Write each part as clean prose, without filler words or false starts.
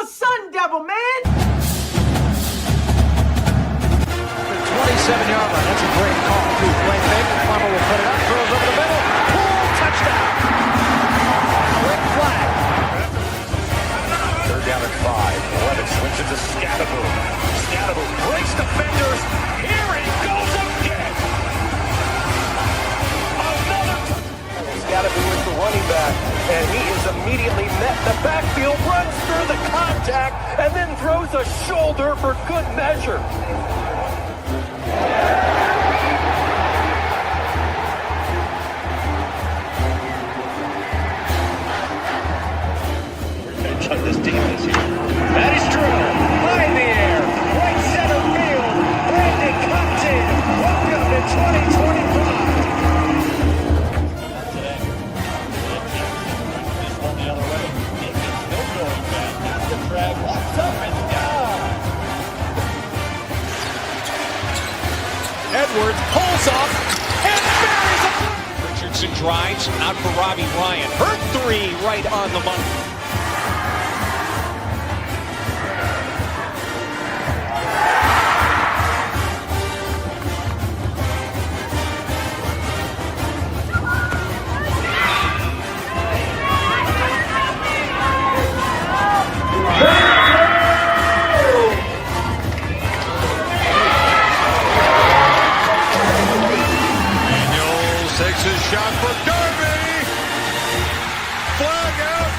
a Sun Devil, man! The 27-yard line. That's a great call, too. Play fake. Farmer will put it up. Throws over the middle. Pull. Touchdown. Quick flag. Third down and 5. Levitt swings it to Scatterboom. Scatterboom breaks defenders. Here he goes again. Another. Scatterboom is the running back, and he is immediately met in the backfield, runs through the contact, and then throws a shoulder for good measure. This team this year. That is true. High in the air. Right center field. Brandon Compton. Welcome to 2025. This one the other way. Still going back. That's the drag. Walks up and down. Edwards pulls off and buries it. Richardson drives out for Robbie Ryan. Hurt 3 right on the money. Takes his shot for Darby. Flag out.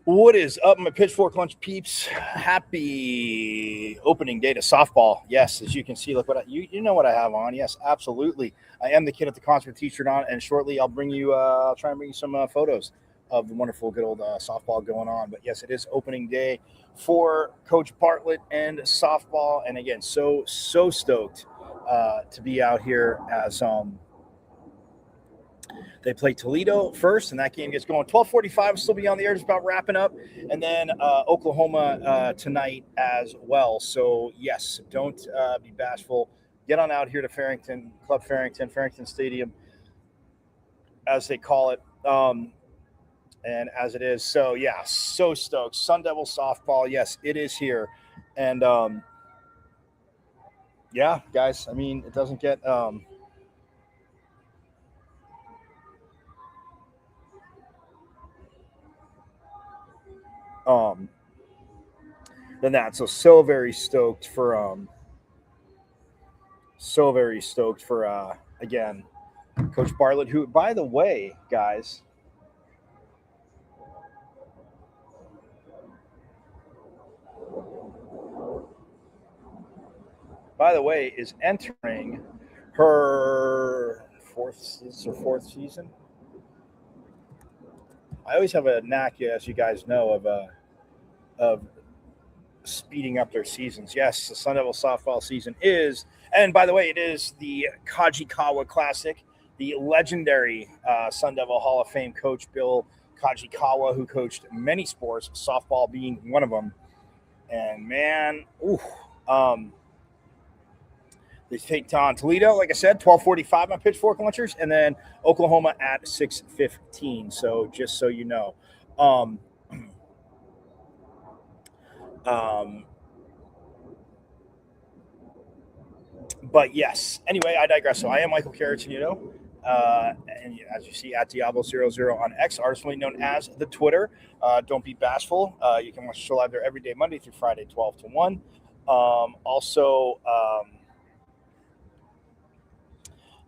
What is up, my Pitchfork Lunch peeps? Happy opening day to softball. Yes, as you can see, look what you know what I have on. Yes, absolutely. I am the kid at the concert t-shirt on, and shortly I'll bring you. I'll try and bring you some photos of the wonderful, good old softball going on. But yes, it is opening day for Coach Bartlett and softball, and again, so stoked to be out here as They play Toledo first, and that game gets going. 12:45 will still be on the air, just about wrapping up. And then Oklahoma tonight as well. So, yes, don't be bashful. Get on out here to Farrington, Club Farrington, Farrington Stadium, as they call it, and as it is. So, yeah, so stoked. Sun Devil softball, yes, it is here. And, yeah, guys, I mean, it doesn't get than that. So very stoked for again, Coach Bartlett, who, by the way, guys, is entering her fourth season. I always have a knack, as you guys know, of speeding up their seasons. Yes, the Sun Devil softball season is, and by the way, it is the Kajikawa Classic. The legendary Sun Devil Hall of Fame coach Bill Kajikawa, who coached many sports, softball being one of them. And man, they take on Toledo, like I said, 12:45 on Pitchfork Lunchers, and then Oklahoma at 6:15. So just so you know. But yes, anyway, I digress. So I am Michael Caratenuto, and as you see, at Diablo00 on X, artificially known as the Twitter. Don't be bashful. You can watch the show live there every day, Monday through Friday, 12 to 1.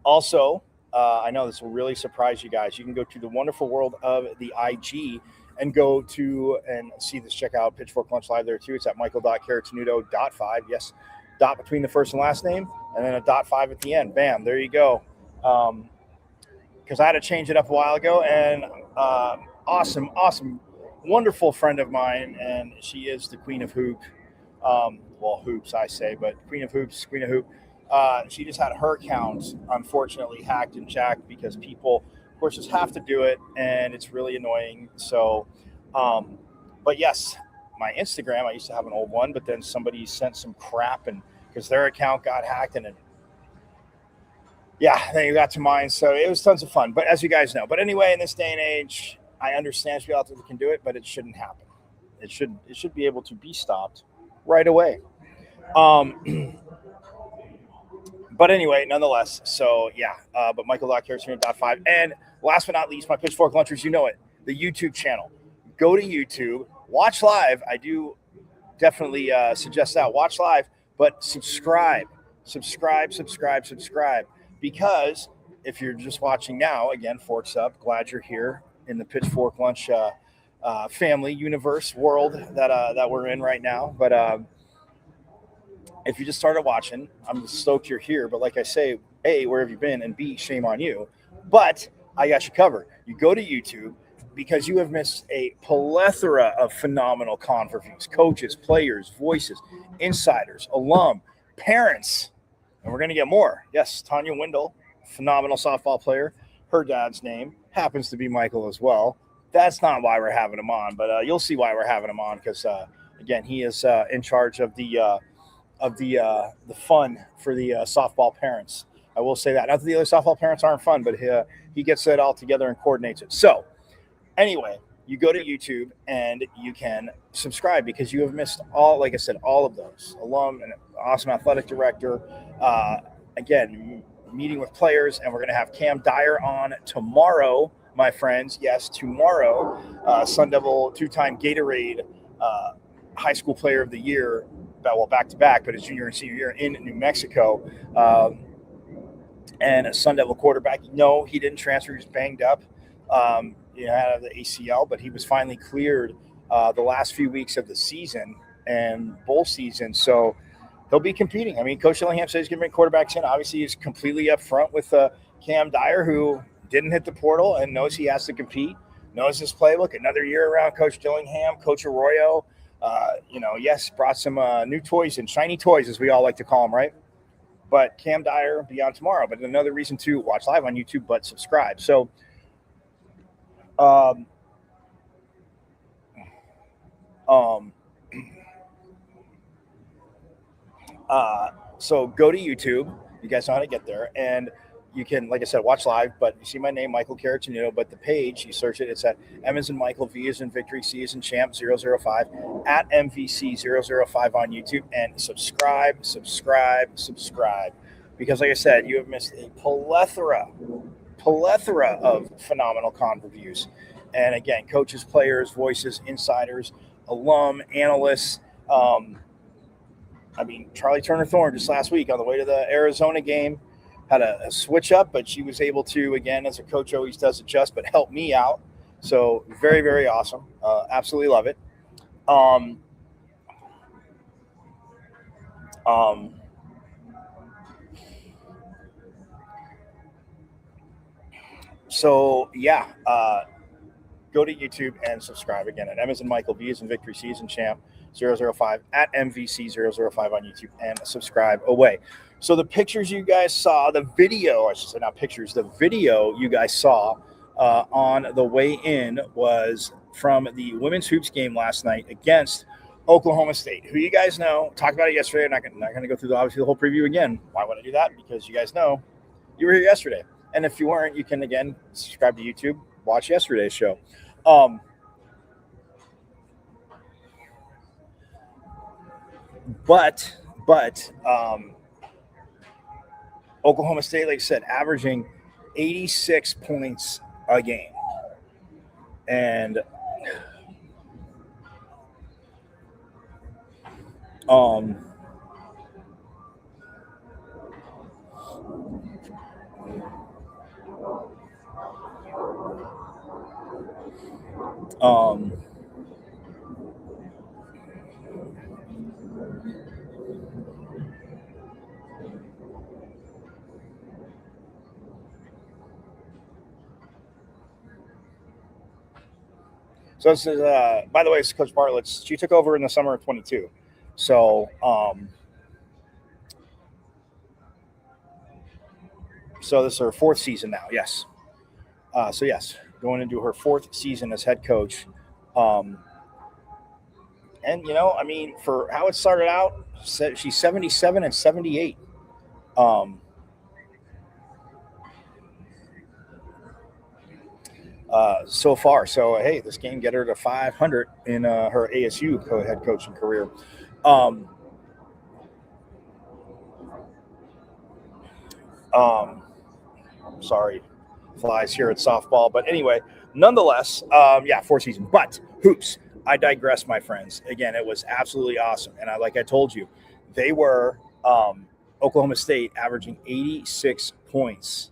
Also, I know this will really surprise you guys. You can go to the wonderful world of the IG and go to and see this. Check out Pitchfork Lunch Live there too. It's at michael.caratenuto.5. Yes, dot between the first and last name, and then a .5 at the end. Bam, there you go. Because I had to change it up a while ago, and awesome, wonderful friend of mine, and she is the Queen of Hoop. Hoops, I say, but Queen of Hoops, Queen of Hoop. She just had her account, unfortunately, hacked and jacked because people, of course, just have to do it, and it's really annoying. So, but yes, my Instagram, I used to have an old one, but then somebody sent some crap, and because their account got hacked, and then you got to mine. So it was tons of fun, but as you guys know. But anyway, in this day and age, I understand people out there that can do it, but it shouldn't happen. It should be able to be stopped right away. But anyway, nonetheless, so yeah, but Michael.Caratenuto.5. And last but not least, my Pitchfork Lunchers, you know it, the YouTube channel. Go to YouTube, watch live. I do definitely suggest that. Watch live, but subscribe. Because if you're just watching now, again, forks up. Glad you're here in the Pitchfork Lunch family, universe, world that we're in right now. But if you just started watching, I'm stoked you're here. But like I say, A, where have you been? And B, shame on you. But I got you covered. You go to YouTube because you have missed a plethora of phenomenal con reviews, coaches, players, voices, insiders, alum, parents, and we're going to get more. Yes, Tanya Wendell, phenomenal softball player. Her dad's name happens to be Michael as well. That's not why we're having him on, but you'll see why we're having him on because, again, he is in charge of the fun for the softball parents. I will say that. Not that the other softball parents aren't fun, but he gets it all together and coordinates it. So anyway, you go to YouTube and you can subscribe because you have missed all, like I said, all of those. Alum and awesome athletic director. Again, meeting with players, and we're going to have Cam Dyer on tomorrow, my friends. Yes, tomorrow. Sun Devil, two-time Gatorade high school player of the year. Back to back, but his junior and senior year in New Mexico, and a Sun Devil quarterback. No, he didn't transfer; he was banged up, out of the ACL. But he was finally cleared the last few weeks of the season and bowl season. So he'll be competing. I mean, Coach Dillingham says he's going to bring quarterbacks in. Obviously, he's completely upfront with Cam Dyer, who didn't hit the portal and knows he has to compete, knows his playbook. Another year around Coach Dillingham, Coach Arroyo, yes, brought some new toys and shiny toys, as we all like to call them, right? But Cam Dyer will be on tomorrow. But another reason to watch live on YouTube, but subscribe. So, so go to YouTube. You guys know how to get there. And you can, like I said, watch live, but you see my name, Michael Caratanito, but the page, you search it, it's at M as in Michael, V as in Victory, C as in Champ 005, at MVC 005 on YouTube, and subscribe. Because like I said, you have missed a plethora of phenomenal con reviews. And again, coaches, players, voices, insiders, alum, analysts. Charlie Turner Thorne just last week on the way to the Arizona game had a switch up, but she was able to, again, as a coach always does, adjust, but help me out. So very, very awesome. Absolutely love it. Go to YouTube and subscribe again at M as in Michael, V as in Victory, C as in Champ 005, at MVC 005 on YouTube, and subscribe away. So the pictures you guys saw, the video you guys saw on the way in was from the women's hoops game last night against Oklahoma State, who you guys know, talked about it yesterday. I'm not going to go through the whole preview again. Why would I do that? Because you guys know you were here yesterday. And if you weren't, you can, again, subscribe to YouTube, watch yesterday's show. But Oklahoma State, like I said, averaging 86 points a game. And so this is, by the way, it's Coach Bartlett. She took over in the summer of 22. So, so this is her fourth season now. Yes. Going into her fourth season as head coach. And, for how it started out, she's 77 and 78. So far. So, hey, this game get her to 500 in her ASU head coaching career. Sorry, flies here at softball. But anyway, nonetheless, fourth season. But hoops, I digress, my friends. Again, it was absolutely awesome. And like I told you, they were Oklahoma State averaging 86 points.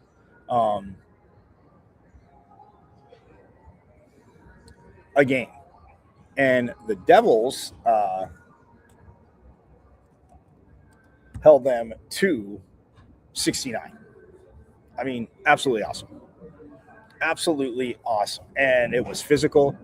A game. And the Devils held them to 69. I mean, absolutely awesome. Absolutely awesome. And it was physical.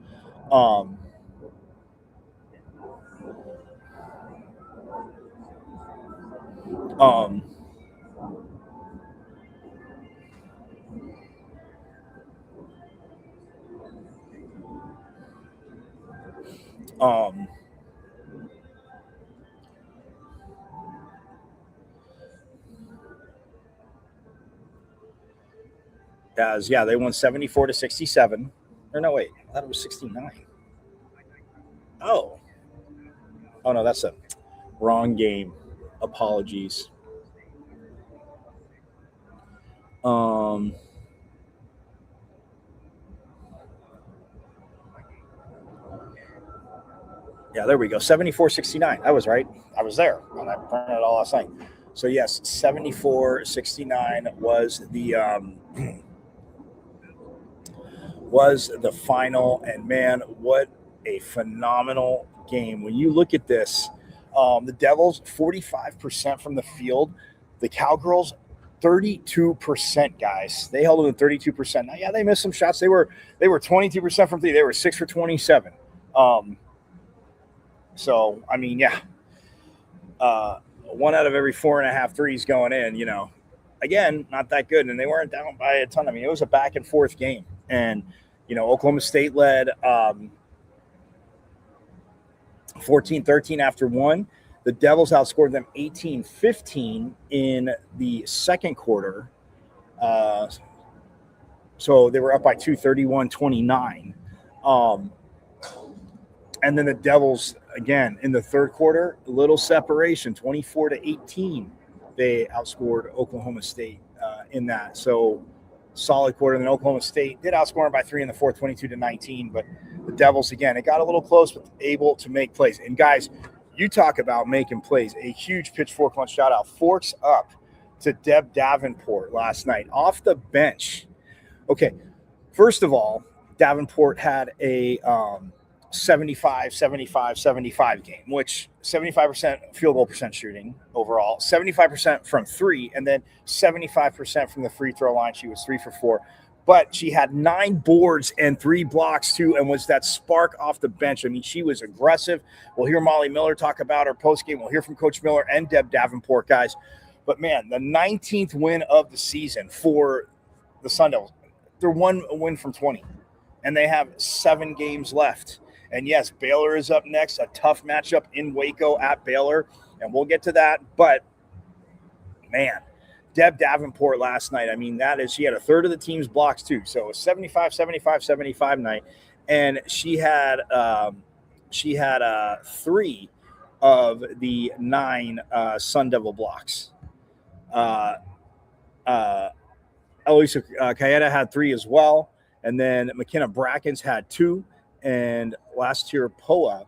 They won 74 to 67. Or no, wait, I thought it was 69. Oh no, that's a wrong game. Apologies. There we go. 74-69. I was right. I was there. And I printed it all last night. So yes, 74-69 was the final. And man, what a phenomenal game. When you look at this, the Devils 45% from the field, the Cowgirls 32%, guys. They held them at 32%. Now, yeah, they missed some shots. They were 22% from three. They were 6 for 27. So I mean, yeah, 1 out of every 4.5 threes going in. Again, not that good, and they weren't down by a ton. I mean, it was a back and forth game, and Oklahoma State led 14-13 after one. The Devils outscored them 18-15 in the second quarter. So they were up by 2, 31-29. And then the Devils, again, in the third quarter, a little separation, 24-18. They outscored Oklahoma State in that. So solid quarter. And then Oklahoma State did outscore them by 3 in the fourth, 22-19. But the Devils, again, it got a little close, but able to make plays. And, guys, you talk about making plays. A huge Pitchfork Lunch shout-out. Forks up to Deb Davenport last night off the bench. Okay, first of all, Davenport had a 75 game, which 75% field goal percent shooting overall, 75% from three, and then 75% from the free throw line. She was 3 for 4. But she had 9 boards and 3 blocks, too, and was that spark off the bench. I mean, she was aggressive. We'll hear Molly Miller talk about her postgame. We'll hear from Coach Miller and Deb Davenport, guys. But, man, the 19th win of the season for the Sun Devils. They're 1 win from 20, and they have 7 games left. And, yes, Baylor is up next, a tough matchup in Waco at Baylor, and we'll get to that. But, man, Deb Davenport last night, I mean, she had a third of the team's blocks too. So a 75 night. And she had 3 of the 9 Sun Devil blocks. Elisa Cayeta had 3 as well. And then McKenna Brackens had 2. And last year, Poa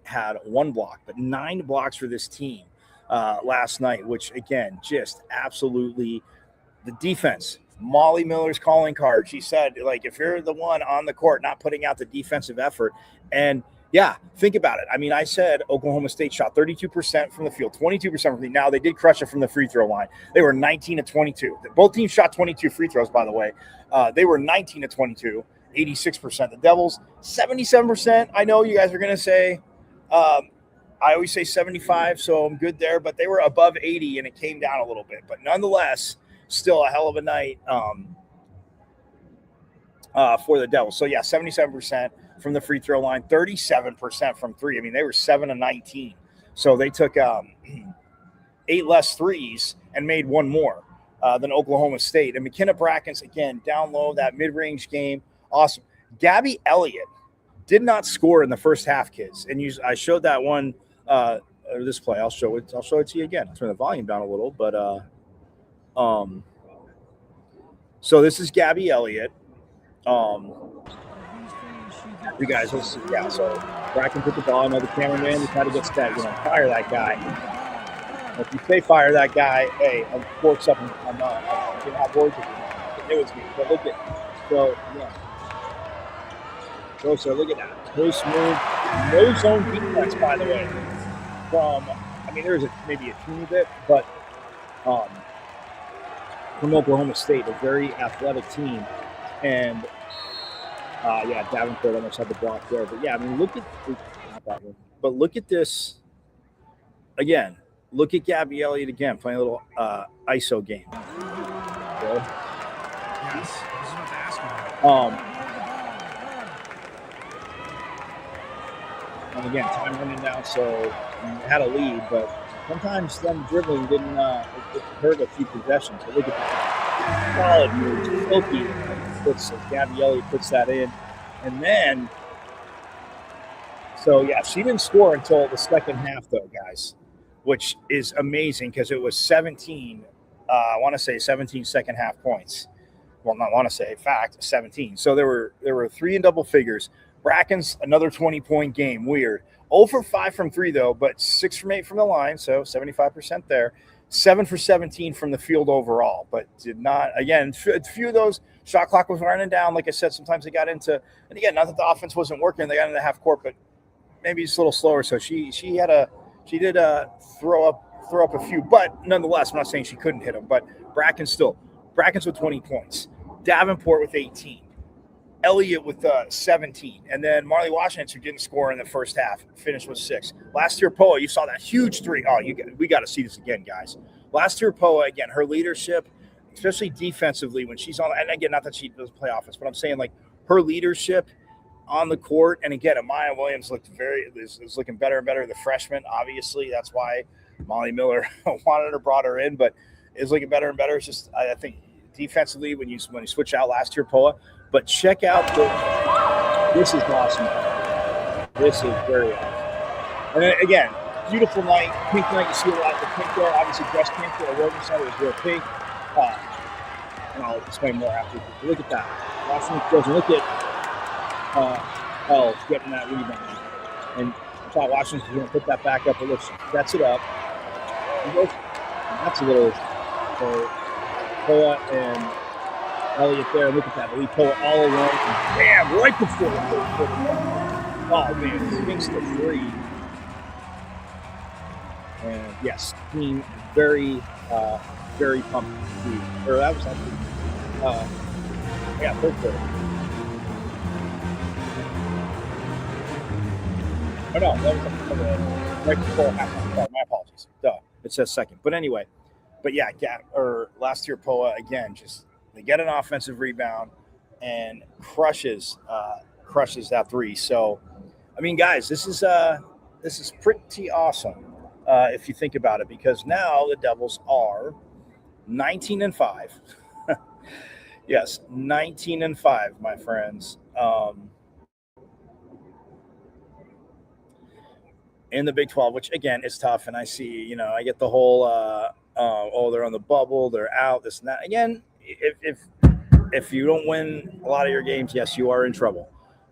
had 1 block, but 9 blocks for this team. Last night, which again, just absolutely the defense. Molly Miller's calling card. She said, like, if you're the one on the court not putting out the defensive effort, and yeah, think about it. I mean, I said Oklahoma State shot 32% from the field, 22% from the. Now they did crush it from the free throw line. They were 19-22. Both teams shot 22 free throws, by the way. They were 19-22, 86%. The Devils 77%. I know you guys are going to say. I always say 75, so I'm good there. But they were above 80, and it came down a little bit. But nonetheless, still a hell of a night for the Devils. So, yeah, 77% from the free throw line, 37% from 3. I mean, they were 7-19. So they took 8 less threes and made 1 more than Oklahoma State. And McKenna Brackens, again, down low, that mid-range game, awesome. Gabby Elliott did not score in the first half, kids. And I showed that one this play. I'll show it to you again. I'll turn the volume down a little, but so this is Gabby Elliott. You guys, let's see. Yeah, so Bracken put the ball. I know the cameraman is trying to get set. Fire that guy. If you say fire that guy, hey, I'm forks up. I'm not. Have words with you. It was me. But look at so yeah. So look at that. Post move. No zone defense, by the way. There's maybe a teeny bit, but from Oklahoma State, a very athletic team. And, Davenport almost had the block there. But, yeah, look at not that one. But look at this again. Look at Gabby Elliott again playing a little ISO game. Okay. Yes, this is what to ask about. And again, time running down, so had a lead, but sometimes them dribbling didn't hurt a few possessions. So look at that. Solid moves. Filthy. Gabby Elliott puts that in. And then, she didn't score until the second half, though, guys, which is amazing because it was 17 second half points. Well, not want to say, in fact, 17. So there were 3 in double figures. Bracken's another 20-point game. Weird. 0 for 5 from 3, though, but 6 from 8 from the line, so 75% there. 7 for 17 from the field overall, but did not, again, a few of those Shot clock was running down. Like I said, sometimes they got into, and again, not that the offense wasn't working. They got into half court, but maybe it's a little slower. So she did throw up a few, but nonetheless, I'm not saying she couldn't hit them. But Brackens with 20 points, Davenport with 18, Elliott with 17, and then Marley Washington, who didn't score in the first half, finished with 6. Last year, Poa, you saw that huge 3. Oh, we got to see this again, guys. Last year, Poa, again, her leadership, especially defensively when she's on, and again, not that she doesn't play offense, but I'm saying like her leadership on the court. And again, Amaya Williams is looking better and better. The freshman, obviously, that's why Molly Miller wanted her, brought her in, but is looking better and better. It's just, I think defensively when you switch out last year, Poa. But check out this is awesome. This is very awesome. And then, again, beautiful night, pink night. You see a lot of the pink there. Obviously, breast cancer awareness night is real pink. And I'll explain more after. Look at that. Washington doesn't look at L getting that rebound. And I thought Washington's going to put that back up, but look, she sets it up. And that's a little Poa and Elliott there. Look at that. They leave Poa all alone. And bam, right before the third quarter. Oh, man, thinks the 3. And yes, team very pumped. Or that was actually, third quarter. Oh, no, that was right before halftime. Sorry, my apologies. Duh, it says second. But anyway, last year, Poa, again, just they get an offensive rebound and crushes that 3. So, I mean, guys, this is pretty awesome if you think about it, because now the Devils are 19-5. Yes, 19-5, my friends. In the Big 12, which again is tough, and I see, I get the whole they're on the bubble, they're out, this and that. Again, if you don't win a lot of your games, yes, you are in trouble,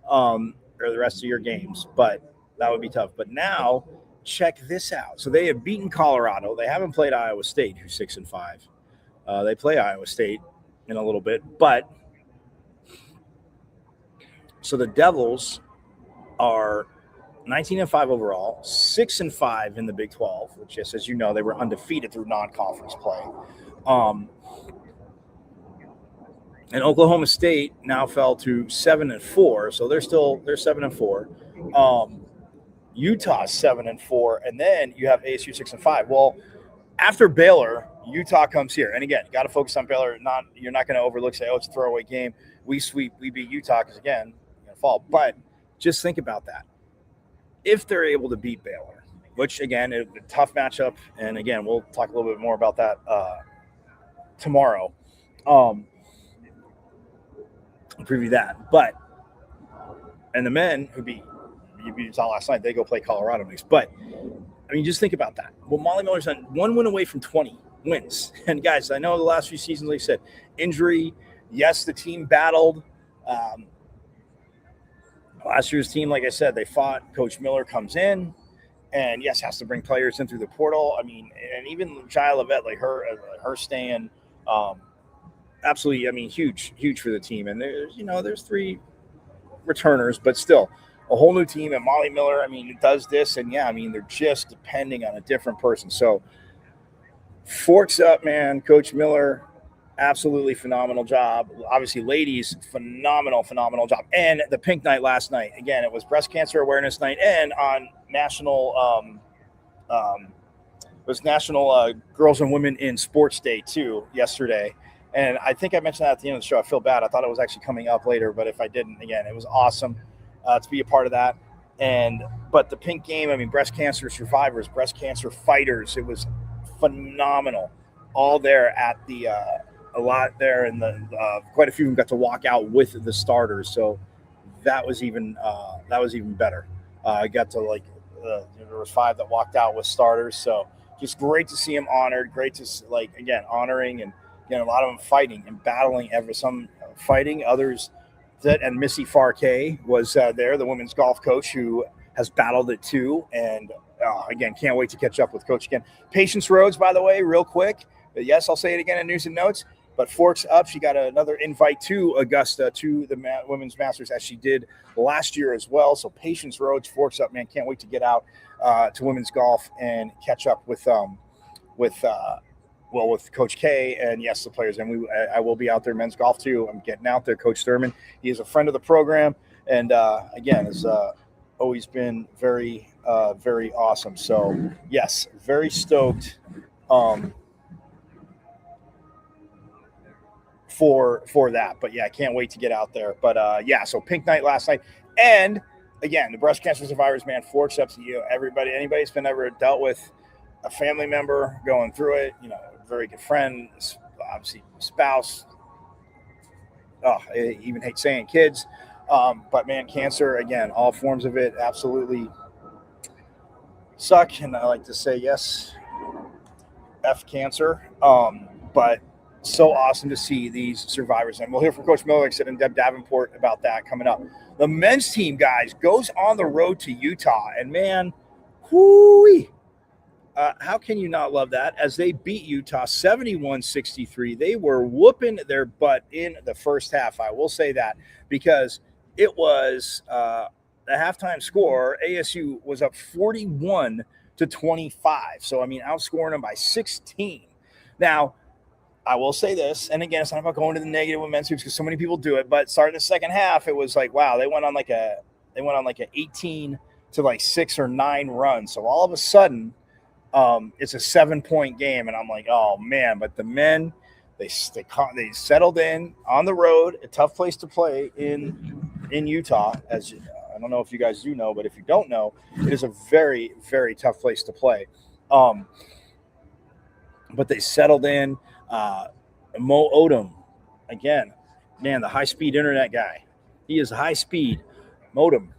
or the rest of your games, but that would be tough. But now, check this out. So they have beaten Colorado. They haven't played Iowa State, who's 6-5. They play Iowa State in a little bit, but so the Devils are 19-5 overall, 6-5 in the Big 12, which, just as you know, they were undefeated through non-conference play. And Oklahoma State now fell to 7-4, so they're 7-4. Utah 7-4, and then you have ASU 6-5. Well, after Baylor, Utah comes here, and again, you got to focus on Baylor. You're not going to overlook, say, it's a throwaway game. We beat Utah because again, you're going to fall. But just think about that. If they're able to beat Baylor, which again, is a tough matchup, and again, we'll talk a little bit more about that tomorrow. Preview that, but and the men who beat Utah last night, they go play Colorado next. But I mean, just think about that. Well, Molly Miller's done 1 win away from 20 wins, and guys, I know the last few seasons, like I said, injury. Yes, the team battled. Last year's team, like I said, they fought. Coach Miller comes in, and yes, has to bring players in through the portal. I mean, and even Jai Levette, like her staying, absolutely. I mean, huge for the team. And there's 3 returners, but still a whole new team. And Molly Miller, I mean, it does this, and yeah, I mean, they're just depending on a different person. So forks up, man. Coach Miller. Absolutely phenomenal job. Obviously, ladies, phenomenal job. And the pink night last night, again, it was breast cancer awareness night, and on national, it was National Girls and Women in Sports Day too yesterday. And I think I mentioned that at the end of the show. I feel bad. I thought it was actually coming up later, but if I didn't, again, it was awesome to be a part of that. But the pink game, I mean, breast cancer survivors, breast cancer fighters, it was phenomenal. All there at the. A lot there, and quite a few of them got to walk out with the starters, so that was even better. I got to there was 5 that walked out with starters, so just great to see them honored. Great to again honoring, and again a lot of them fighting and battling. Some fighting, others and Missy Farkay was there, the women's golf coach who has battled it too, and again can't wait to catch up with Coach again. Patience Rhodes, by the way, real quick. But yes, I'll say it again in news and notes. But Forks up. She got another invite to Augusta to the Women's Masters as she did last year as well. So Patience Roads, Forks up, man. Can't wait to get out to women's golf and catch up with Coach K and yes, the players. And I will be out there men's golf too. I'm getting out there. Coach Thurman, he is a friend of the program, and again, has always been very, very awesome. So yes, very stoked for that. But yeah, I can't wait to get out there. But yeah, so pink night last night, and again, the breast cancer survivors, man. Forks up to you, everybody. Anybody that's been ever dealt with a family member going through it, you know, a very good friend, obviously spouse. Oh, I even hate saying kids. But man, cancer, again, all forms of it absolutely suck. And I like to say, yes, F cancer. But so awesome to see these survivors. And we'll hear from Coach Miller and Deb Davenport about that coming up. The men's team, guys, goes on the road to Utah. And man, whoo-wee. How can you not love that? As they beat Utah 71-63. They were whooping their butt in the first half. I will say that because it was the halftime score. ASU was up 41-25. So, I mean, outscoring them by 16. Now, I will say this, and again, it's not about going to the negative with men's hoops because so many people do it, but starting the second half, it was like, wow, they went on like a 18 to like 6 or 9 run. So all of a sudden, it's a 7-point game, and I'm like, oh man! But the men, they settled in on the road, a tough place to play in Utah. As you, I don't know if you guys do know, but if you don't know, it is a very, very tough place to play. But they settled in. Mo Odom, again, man, the high-speed internet guy. He is high-speed. Modem.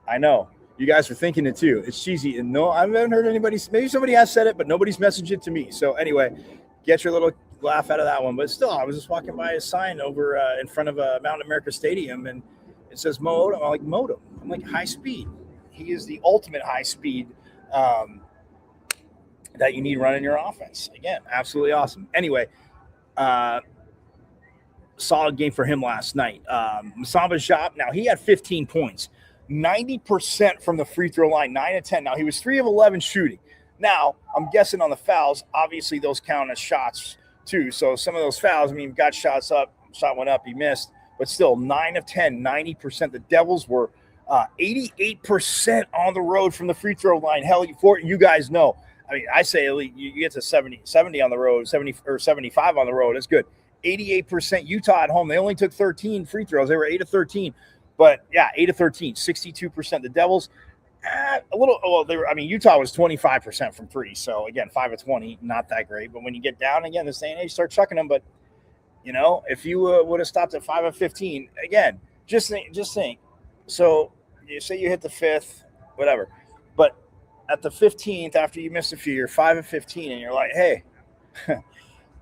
I know. You guys are thinking it too. It's cheesy. And no, I haven't heard anybody. Maybe somebody has said it, but nobody's messaged it to me. So anyway, get your little laugh out of that one. But still, I was just walking by a sign over in front of Mountain America Stadium, and it says Mo Odom. I'm like, Modem. I'm like, high-speed. He is the ultimate high-speed that you need running your offense. Again, absolutely awesome. Anyway, solid game for him last night. Masamba Jop, now he had 15 points, 90% from the free throw line, 9 of 10. Now he was 3 of 11 shooting. Now I'm guessing on the fouls, obviously those count as shots too. So some of those fouls, I mean, got shots up, shot went up, he missed, but still 9 of 10, 90%. The Devils were 88% on the road from the free throw line. Hell, you guys know. I mean, I say you get to 70 on the road, 70 or 75 on the road. It's good. 88% Utah at home. They only took 13 free throws. They were 8 of 13. But, yeah, 8 of 13, 62%. The Devils, Utah was 25% from 3. So, again, 5 of 20, not that great. But when you get down, again, this day and age, start chucking them. But, you know, if you would have stopped at 5 of 15, again, just think. So, you say you hit the 5th, whatever. But at the 15th, after you missed a few, you're 5 of 15, and you're like, hey,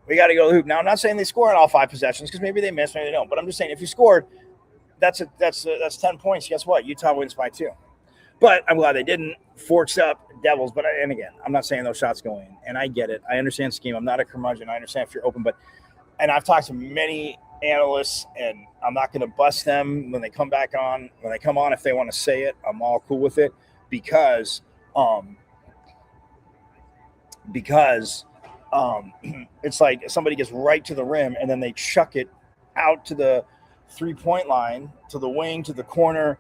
we got to go to the hoop. Now, I'm not saying they score on all 5 possessions because maybe they missed, maybe they don't. But I'm just saying if you scored, that's 10 points. Guess what? Utah wins by 2. But I'm glad they didn't. Forks up, Devils. But and again, I'm not saying those shots go in. And I get it. I understand scheme. I'm not a curmudgeon. I understand if you're open. And I've talked to many analysts, and I'm not going to bust them when they come back on. When they come on, if they want to say it, I'm all cool with it because it's like somebody gets right to the rim and then they chuck it out to the 3-point line, to the wing, to the corner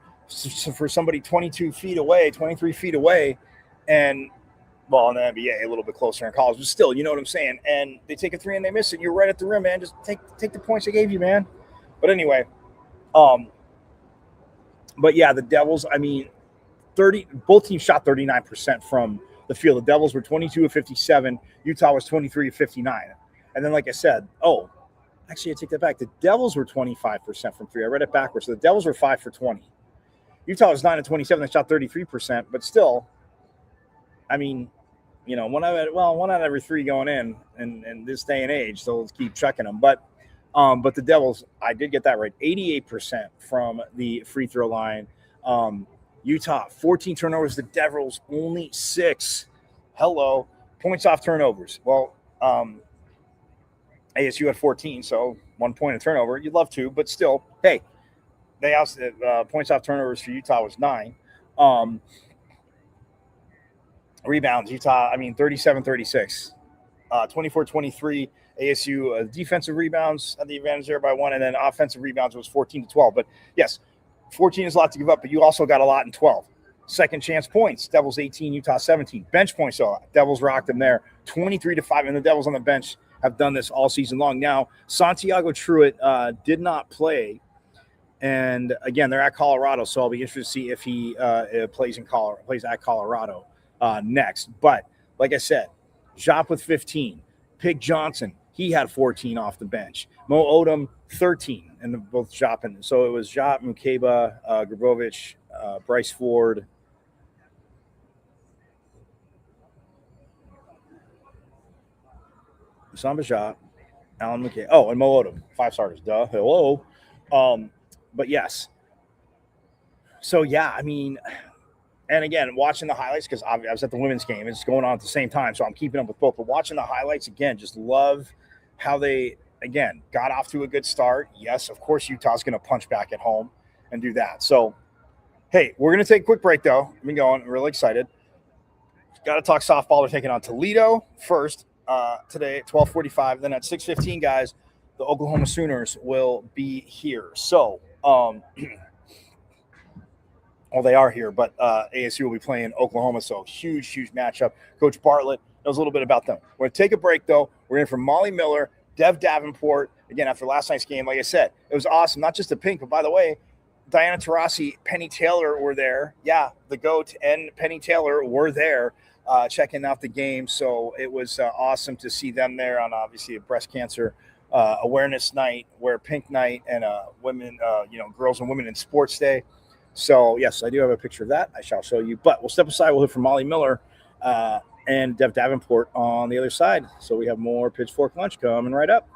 for somebody 22 feet away, 23 feet away. And well, in the NBA, a little bit closer in college, but still, you know what I'm saying? And they take a 3 and they miss it. You're right at the rim, man. Just take the points I gave you, man. But anyway, but yeah, the Devils, I mean, both teams shot 39% from the field. The Devils were 22 of 57. Utah was 23 of 59. And then, like I said, actually, I take that back. The Devils were 25% from 3. I read it backwards. So the Devils were 5 for 20. Utah was 9 of 27. They shot 33%. But still, I mean, you know, one out of every 3 going in this day and age. So let's keep checking them. But the Devils, I did get that right. 88% from the free throw line. Utah, 14 turnovers. The Devils, only 6. Hello. Points off turnovers. Well, ASU had 14, so 1 point of turnover. You'd love to, but still, hey, they also points off turnovers for Utah was 9. Rebounds, Utah, 37-36. 24-23. ASU defensive rebounds had the advantage there by 1, and then offensive rebounds was 14-12. But yes, 14 is a lot to give up, but you also got a lot in 12. Second chance points, Devils 18, Utah 17. Bench points, so Devils rocked them there, 23-5, and the Devils on the bench have done this all season long. Now, Santiago Truitt did not play, and again, they're at Colorado, so I'll be interested to see if he plays at Colorado next. But like I said, Jop with 15, Pig Johnson, he had 14 off the bench. Mo Odom 13, and both Jop and so it was Jop, Mukeba, Grabovich, Bryce Ford. Samba Jop, Alan McKay. Oh, and Mo Odom, 5 starters. Duh. Hello. But yes. So yeah, and again, watching the highlights, because I was at the women's game. It's going on at the same time, so I'm keeping up with both. But watching the highlights, again, just love how they, again, got off to a good start. Yes, of course, Utah's going to punch back at home and do that. So, hey, we're going to take a quick break, though. I've been going. I'm really excited. Got to talk softball. They're taking on Toledo first today at 12:45. Then at 6:15, guys, the Oklahoma Sooners will be here. So, well, they are here, but ASU will be playing Oklahoma, so huge matchup. Coach Bartlett knows a little bit about them. We're going to take a break, though. We're in for Molly Miller, Dev Davenport. Again, after last night's game, like I said, it was awesome. Not just the pink, but by the way, Diana Taurasi, Penny Taylor were there. Yeah, the GOAT and Penny Taylor were there checking out the game. So it was awesome to see them there on obviously a breast cancer awareness night, wear pink night, and women, girls and women in sports day. So, yes, I do have a picture of that. I shall show you. But we'll step aside. We'll hear from Molly Miller and Dev Davenport on the other side. So we have more Pitchfork Lunch coming right up.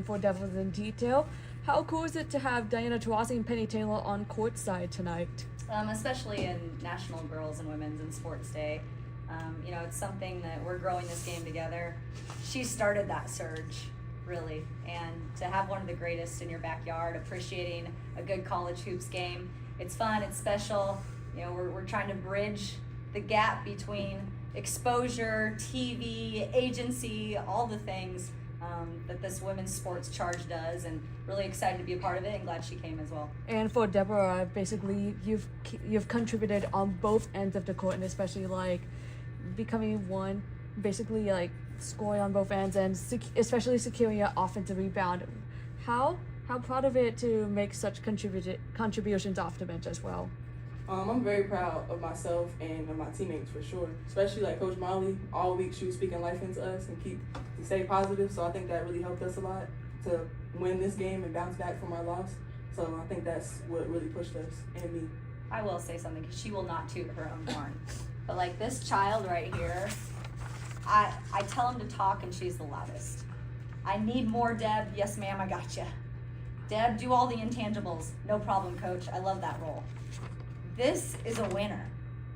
For Devils in Detail. How cool is it to have Diana Taurasi and Penny Taylor on courtside tonight? Especially in National Girls and Women's in Sports Day. It's something that we're growing this game together. She started that surge, really, and to have one of the greatest in your backyard, appreciating a good college hoops game. It's fun, it's special. We're trying to bridge the gap between exposure, TV, agency, all the things that this women's sports charge does, and really excited to be a part of it and glad she came as well. And for Deborah, basically you've contributed on both ends of the court, and especially like becoming one, basically like scoring on both ends and especially securing your offensive rebound. How proud of it to make such contributions off the bench as well? I'm very proud of myself and of my teammates for sure. Especially like Coach Molly, all week she was speaking life into us and to stay positive. So I think that really helped us a lot to win this game and bounce back from our loss. So I think that's what really pushed us and me. I will say something, because she will not toot her own horn. But like this child right here, I tell him to talk and she's the loudest. I need more, Deb. Yes, ma'am, I got you. Deb, do all the intangibles. No problem, Coach. I love that role. This is a winner.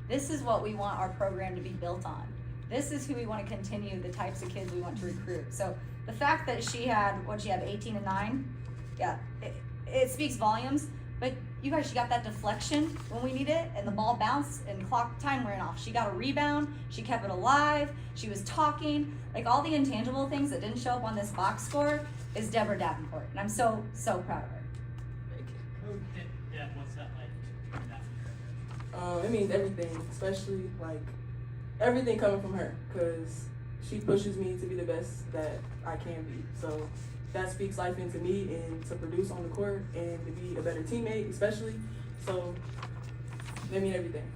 This is what we want our program to be built on. This is who we want to continue, the types of kids we want to recruit. So the fact that she had, 18 and 9? Yeah, it speaks volumes, but you guys, she got that deflection when we needed it, and the ball bounced and clock time ran off. She got a rebound, she kept it alive, she was talking, like all the intangible things that didn't show up on this box score is Deborah Davenport, and I'm so proud of her. What's that like? It means everything, especially like everything coming from her, because she pushes me to be the best that I can be. So that speaks life into me and to produce on the court and to be a better teammate, especially. So they mean everything.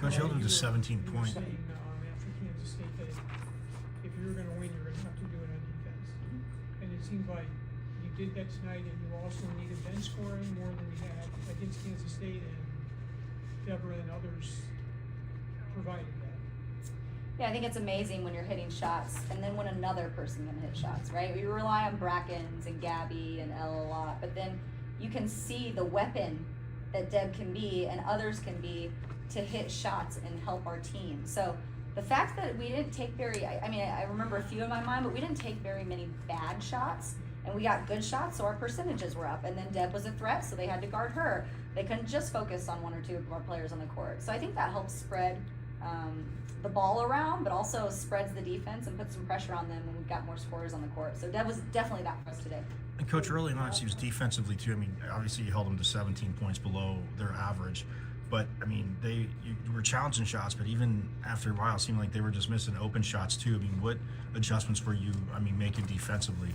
Coach, you held them to 17 points. Saying, after Kansas State that if you were going to win, you're going to have to do it on defense. And it seems like you did that tonight, and you also needed bench scoring more than you had against Kansas State, and Deborah and others provided that. Yeah, I think it's amazing when you're hitting shots, and then when another person can hit shots, right? We rely on Brackens and Gabby and Elle a lot, but then you can see the weapon that Deb can be and others can be to hit shots and help our team. So the fact that we didn't take I remember a few in my mind, but we didn't take very many bad shots, and we got good shots, so our percentages were up. And then Deb was a threat, so they had to guard her. They couldn't just focus on one or two of our players on the court. So I think that helps spread the ball around, but also spreads the defense and puts some pressure on them when we've got more scorers on the court. So Deb was definitely that for us today. And Coach, early on, it seems defensively too. I mean, obviously you held them to 17 points below their average, but I mean, you were challenging shots, but even after a while, it seemed like they were just missing open shots too. I mean, what adjustments were you, making defensively?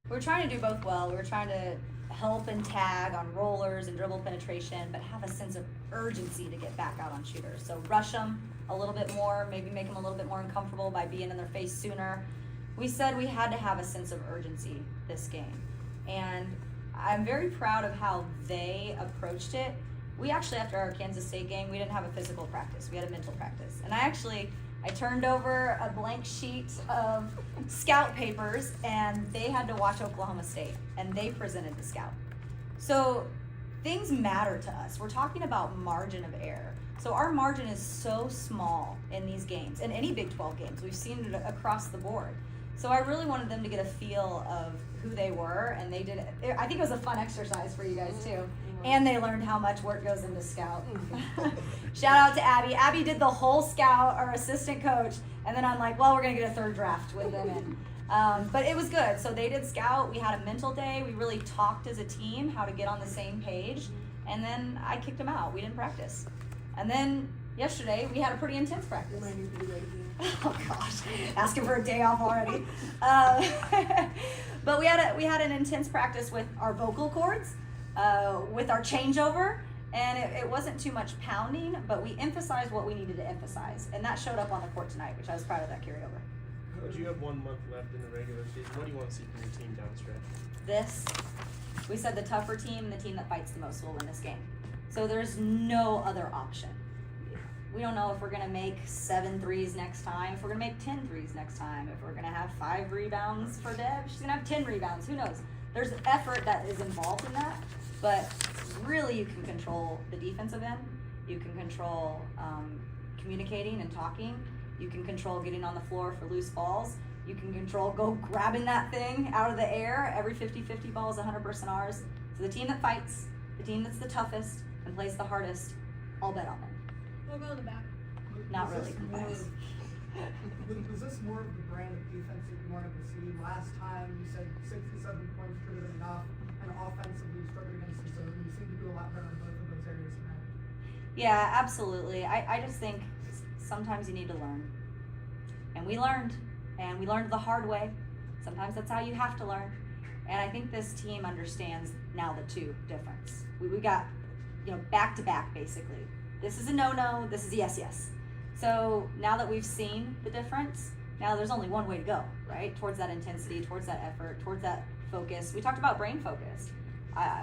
We were trying to do both well. We were trying to help and tag on rollers and dribble penetration, but have a sense of urgency to get back out on shooters. So rush them a little bit more, maybe make them a little bit more uncomfortable by being in their face sooner. We said we had to have a sense of urgency this game. And I'm very proud of how they approached it. We actually, after our Kansas State game, we didn't have a physical practice. We had a mental practice. And I turned over a blank sheet of scout papers, and they had to watch Oklahoma State, and they presented the scout. So things matter to us. We're talking about margin of error. So our margin is so small in these games, in any Big 12 games. We've seen it across the board. So I really wanted them to get a feel of who they were, and they did it. I think it was a fun exercise for you guys too. And they learned how much work goes into scout. Shout out to Abby. Abby did the whole scout, our assistant coach, and then I'm like, well, we're gonna get a third draft with them in. But it was good. So they did scout. We had a mental day. We really talked as a team how to get on the same page. And then I kicked them out. We didn't practice. And then yesterday we had a pretty intense practice. Oh gosh, asking for a day off already. But we had an intense practice with our vocal cords, with our changeover, and it wasn't too much pounding, but we emphasized what we needed to emphasize, and that showed up on the court tonight, which I was proud of that carryover. Coach, you have 1 month left in the regular season. What do you want to see from your team down the stretch? We said the tougher team, the team that fights the most, will win this game. So there's no other option. We don't know if we're gonna make 7 threes next time, if we're gonna make 10 threes next time, if we're gonna have 5 rebounds for Deb, she's gonna have 10 rebounds, who knows? There's effort that is involved in that, but really you can control the defensive end, you can control communicating and talking, you can control getting on the floor for loose balls, you can control grabbing that thing out of the air. Every 50-50 ball is 100% ours. So the team that fights, the team that's the toughest and plays the hardest, I'll bet on them. We'll go in the back. Not really. Was this more of the brand of defense that you wanted to see? Last time you said 67 points should have been enough, and offensively you struggled against the zone. You seem to do a lot better in both of those areas tonight. Yeah, absolutely. I just think sometimes you need to learn. And we learned the hard way. Sometimes that's how you have to learn. And I think this team understands now the two difference. We got, back to back basically. This is a no-no, this is a yes. So now that we've seen the difference, now there's only one way to go, right? Towards that intensity, towards that effort, towards that focus. We talked about brain focus.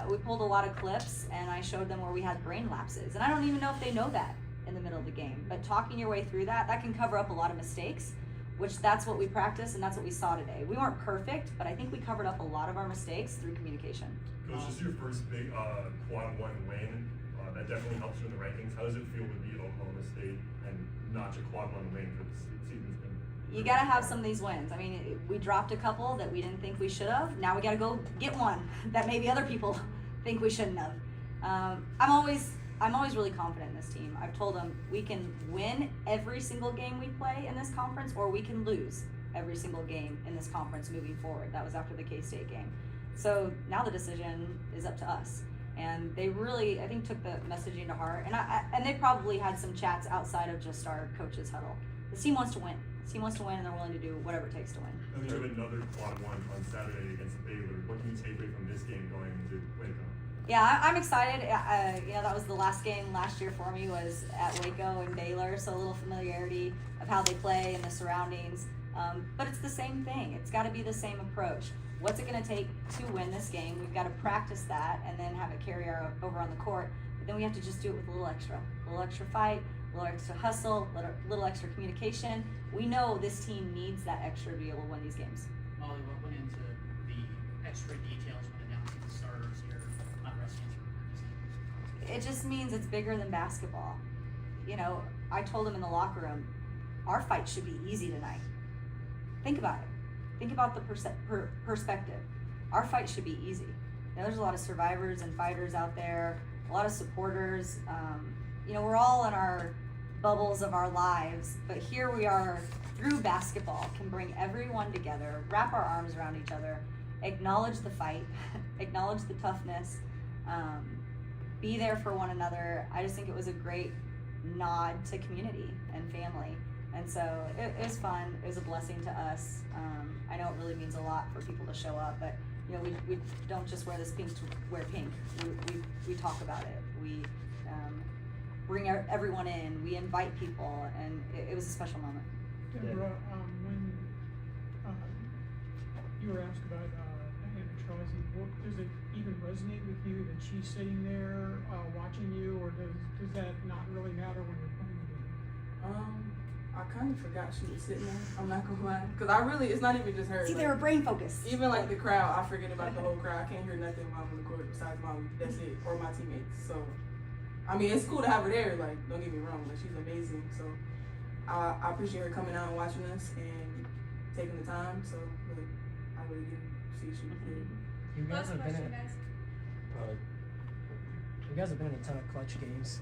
We pulled a lot of clips and I showed them where we had brain lapses. And I don't even know if they know that in the middle of the game. But talking your way through that can cover up a lot of mistakes, which that's what we practiced and that's what we saw today. We weren't perfect, but I think we covered up a lot of our mistakes through communication. Coach, this is your first big quad 1 win. That definitely helps you in the rankings. How does it feel to beat Oklahoma State and notch a quad 1 win for the season's been? You got to have some of these wins. I mean, we dropped a couple that we didn't think we should have. Now we got to go get one that maybe other people think we shouldn't have. I'm always really confident in this team. I've told them we can win every single game we play in this conference, or we can lose every single game in this conference moving forward. That was after the K-State game. So now the decision is up to us. And they really, I think, took the messaging to heart. And they probably had some chats outside of just our coaches' huddle. This team wants to win. This team wants to win, and they're willing to do whatever it takes to win. And you have another quad one on Saturday against Baylor. What can you take away from this game going into Waco? Yeah, I'm excited. That was the last game last year for me, was at Waco and Baylor, so a little familiarity of how they play and the surroundings. But it's the same thing. It's got to be the same approach. What's it going to take to win this game? We've got to practice that and then have it carry over on the court. But then we have to just do it with a little extra fight, a little extra hustle, a little extra communication. We know this team needs that extra to be able to win these games. Molly, what went into the extra details when announcing the starters here on wrestling? It just means it's bigger than basketball. I told them in the locker room, our fight should be easy tonight. Think about it. Think about the perspective. Our fight should be easy. There's a lot of survivors and fighters out there, a lot of supporters. We're all in our bubbles of our lives, but here we are through basketball, can bring everyone together, wrap our arms around each other, acknowledge the fight, acknowledge the toughness, be there for one another. I just think it was a great nod to community and family. And so it was fun. It was a blessing to us. I know it really means a lot for people to show up, but we don't just wear this pink to wear pink. We talk about it. We bring everyone in. We invite people, and it was a special moment. Deborah, when you were asked about Diana Trozzi, does it even resonate with you that she's sitting there watching you, or does that not really matter when you're playing the game? I kind of forgot she was sitting there. I'm not gonna lie, because it's not even just her. See, they were brain focused. Even like the crowd, I forget about the whole crowd. I can't hear nothing while I'm on the court besides Molly. That's it, or my teammates. So, it's cool to have her there. Like, don't get me wrong, she's amazing. So, I appreciate her coming out and watching us and taking the time. So, I really didn't see she was there. You guys have been in a ton of clutch games.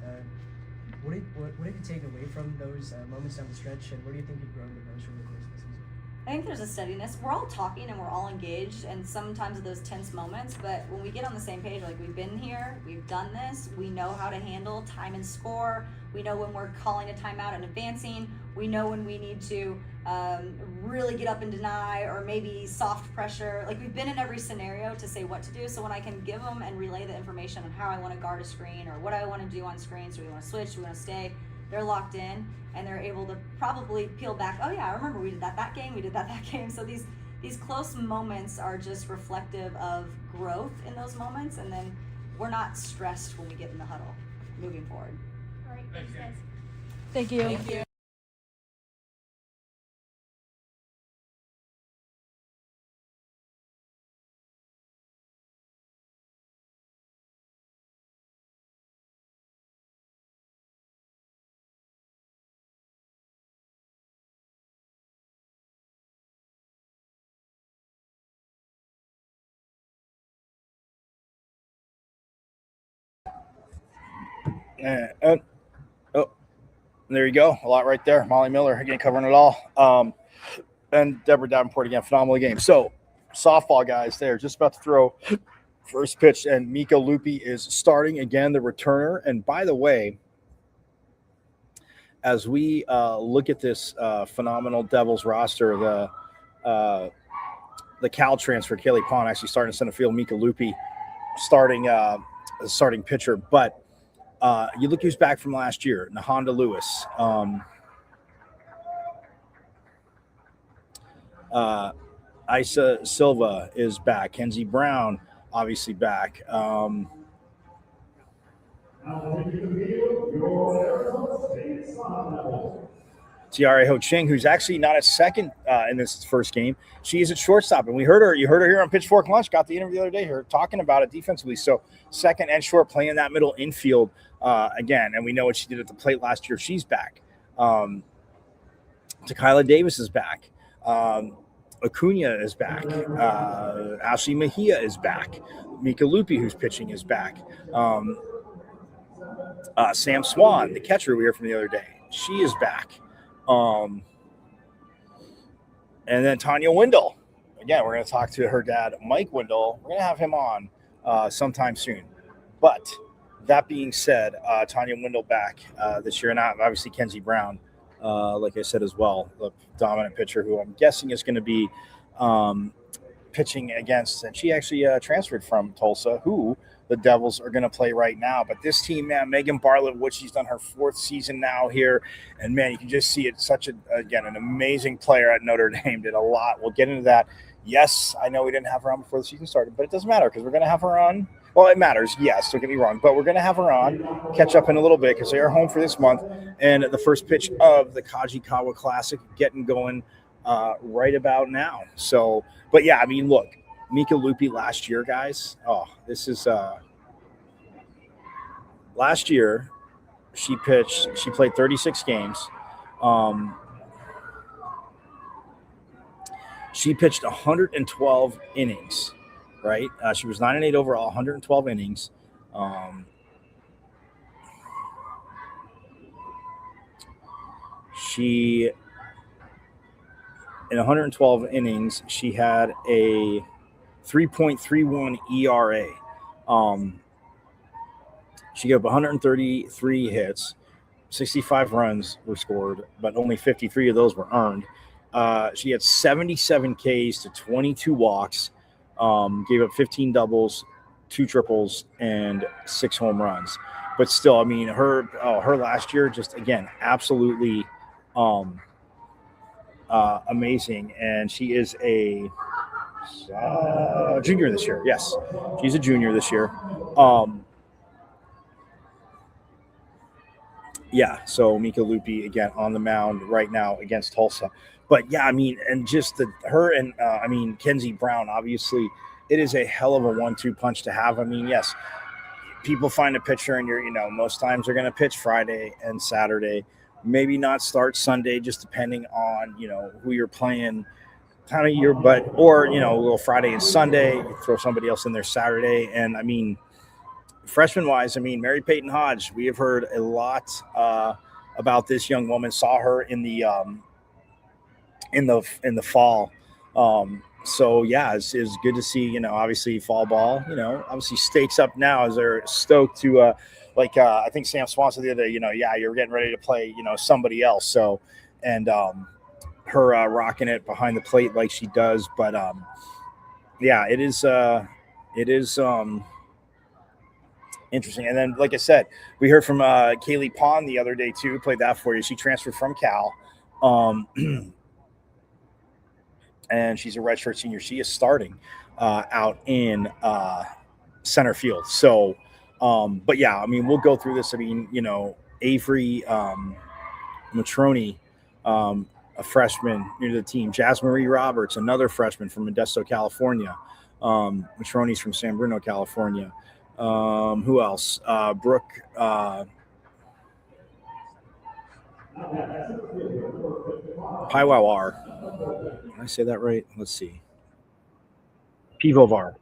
What did you take away from those moments down the stretch, and what do you think you've grown the most from the course of the season? I think there's a steadiness. We're all talking and we're all engaged, and sometimes those tense moments, but when we get on the same page, like, we've been here, we've done this, we know how to handle time and score, we know when we're calling a timeout and advancing, we know when we need to really get up and deny, or maybe soft pressure. Like, we've been in every scenario to say what to do, so when I can give them and relay the information on how I want to guard a screen or what I want to do on screens, do we want to switch, do we want to stay, they're locked in, and they're able to probably peel back, oh yeah, I remember we did that game, we did that game. So these close moments are just reflective of growth in those moments, and then we're not stressed when we get in the huddle moving forward. All right, thanks guys. Thank you. Thank you. There you go. A lot right there. Molly Miller, again, covering it all. And Deborah Davenport, again, phenomenal game. So, softball guys, they're just about to throw first pitch, and Miko Lupi is starting again, the returner. And by the way, as we look at this phenomenal Devils roster, the Cal transfer, Kaylee Pond, actually starting in center field, Miko Lupi starting pitcher. But you look who's back from last year, Nahonda Lewis. Isa Silva is back. Kenzie Brown, obviously back. Tiare Ho Ching, who's actually not at second in this first game. She is at shortstop, and you heard her here on Pitchfork Lunch. Got the interview the other day, her talking about it defensively. So second and short, playing that middle infield again, and we know what she did at the plate last year. She's back. Tequila Davis is back. Acuna is back. Ashley Mejia is back. Mika Lupi, who's pitching, is back. Sam Swan, the catcher we heard from the other day, she is back. And then Tanya Wendell. Again, we're going to talk to her dad, Mike Wendell. We're going to have him on sometime soon. But that being said, Tanya Wendell back this year, and obviously Kenzie Brown, like I said as well, the dominant pitcher who I'm guessing is going to be pitching against, and she actually transferred from Tulsa, who the Devils are going to play right now. But this team, man, Megan Bartlett, which she's done her 4th season now here, and man, you can just see it. Such an amazing player at Notre Dame. Did a lot. We'll get into that. Yes, I know we didn't have her on before the season started, but it doesn't matter because we're going to have her on. Well, it matters, yes, don't get me wrong, but we're going to have her on, catch up in a little bit because they are home for this month, and the first pitch of the Kajikawa Classic getting going right about now. So, but yeah, I mean, look, Mika Lupi last year, guys. Oh, this is last year. She played 36 games. She pitched 112 innings, right? She was 9-8 overall, 112 innings. She, in 112 innings, she had a 3.31 ERA. She gave up 133 hits, 65 runs were scored, but only 53 of those were earned. She had 77 Ks to 22 walks, gave up 15 doubles, 2 triples, and 6 home runs. But still, I mean, her last year, just again, absolutely amazing. And she is a junior this year. Yes, she's a junior this year. Yeah, so Mika Lupi again on the mound right now against Tulsa. But yeah, I mean, and just her and Kenzie Brown, obviously, it is a hell of a 1-2 punch to have. I mean, yes, people find a pitcher and most times they're going to pitch Friday and Saturday, maybe not start Sunday, just depending on, who you're playing time of year, or, a little Friday and Sunday, you throw somebody else in there Saturday. And I mean, freshman wise, I mean, Mary Peyton Hodge, we have heard a lot about this young woman, saw her in the fall. So yeah, it's good to see, obviously fall ball, obviously stakes up now as they're stoked to, I think Sam Swan said the other day, you're getting ready to play, somebody else. So, and her rocking it behind the plate like she does. But yeah, it is interesting. And then, like I said, we heard from Kaylee Pond the other day too, played that for you. She transferred from Cal. And she's a redshirt senior. She is starting out in center field. So, but yeah, I mean, we'll go through this. I mean, Avery Matroni, a freshman new to the team. Jasmine Marie Roberts, another freshman from Modesto, California. Matroni's from San Bruno, California. Who else? Brooke. Piwowar. Did I say that right? Let's see. Pivovar.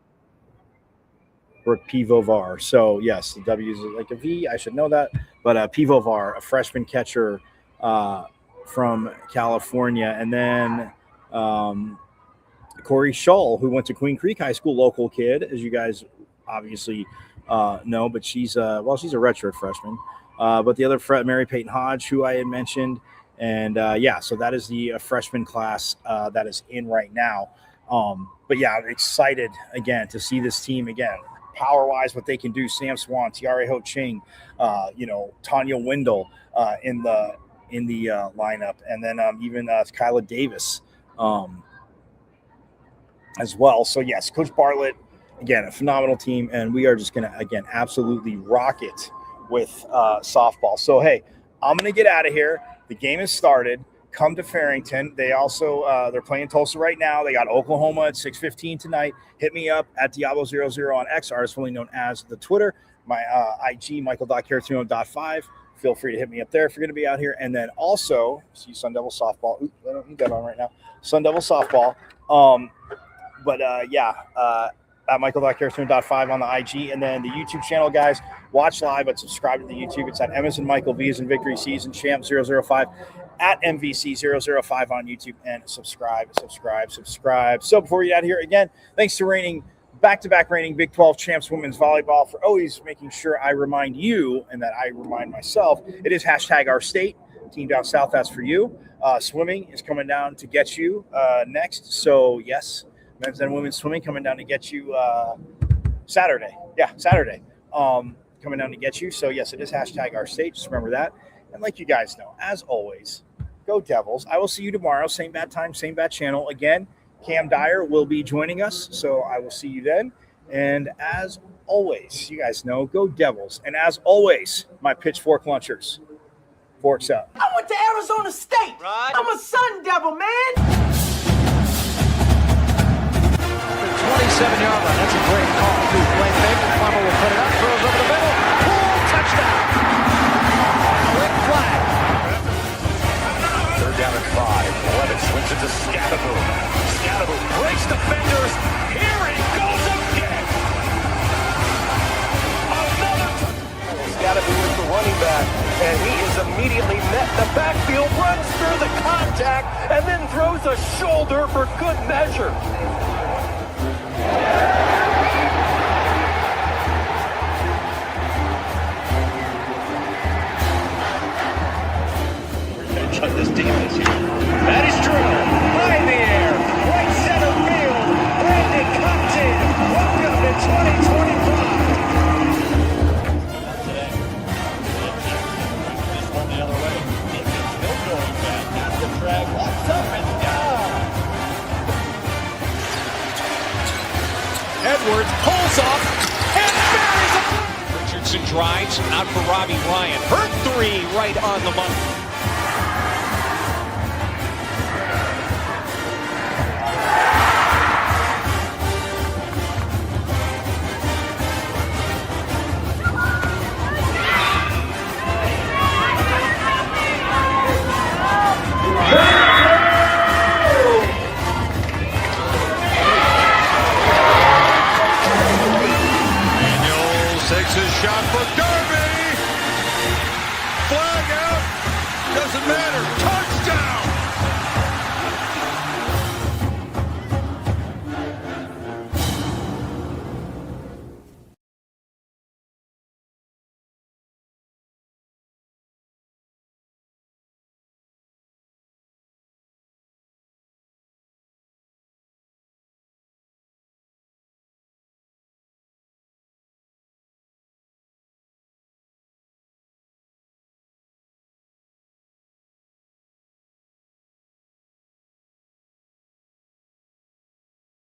Brooke Pivovar. So, yes, the W is like a V. I should know that. But Pivovar, a freshman catcher from California. And then Corey Shull, who went to Queen Creek High School, local kid, as you guys obviously know. But she's a redshirt freshman. But the other Mary Peyton Hodge, who I had mentioned. And, so that is the freshman class that is in right now. But, yeah, I'm excited, again, to see this team again. Power-wise, what they can do. Sam Swan, Tiare Ho Ching, Tanya Wendell in the lineup. And then even Kyla Davis as well. So, yes, Coach Bartlett, again, a phenomenal team. And we are just going to, again, absolutely rock it with softball. So, hey, I'm going to get out of here. The game has started. Come to Farrington. They also they're playing Tulsa right now. They got Oklahoma at 6:15 tonight. Hit me up at Diablo00 on X, formerly known as the Twitter. My IG, Michael.Caratuno.5. Feel free to hit me up there if you're going to be out here. And then also, see Sun Devil softball. Oops, I don't need that on right now. Sun Devil softball At Michael.Carrasone.5 on the IG, and then the YouTube channel, guys. Watch live, but subscribe to the YouTube. It's at Emerson Michael V as in Victory Season Champ 005 at MVC 005 on YouTube, and subscribe. So before we get out of here, again, thanks to back-to-back reigning Big 12 champs women's volleyball for always making sure I remind you and that I remind myself. It is #OurState. Team down south, that's for you. Swimming is coming down to get you next. So yes, men's and women's swimming coming down to get you Saturday. Yeah, Saturday. Coming down to get you. So yes, it is #OurState. Just remember that. And like you guys know, as always, go Devils. I will see you tomorrow. Same bad time, same bad channel. Again, Cam Dyer will be joining us. So I will see you then. And as always, you guys know, go Devils. And as always, my pitchfork lunchers, forks up. I went to Arizona State. Right. I'm a Sun Devil, man. 27-yard line. That's a great call, too. Play fake. Plummer will put it up. Throws over the middle. Poole, touchdown. Quick flag. 3rd down and 5. Levitt swings it to Scatterboom. Scatterboom breaks defenders. Here he goes again. Scatterboom is the running back, and he is immediately met in the backfield, runs through the contact, and then throws a shoulder for good measure. Revenge on this defense here. That is true. High in the air. Right center field. Brandon Compton. Welcome to 2025. This one the other way. Still going back. Not the drag. Walks up and down. Edwards pulls off and buries it. Richardson drives out for Robbie Ryan. Hurt 3 right on the money.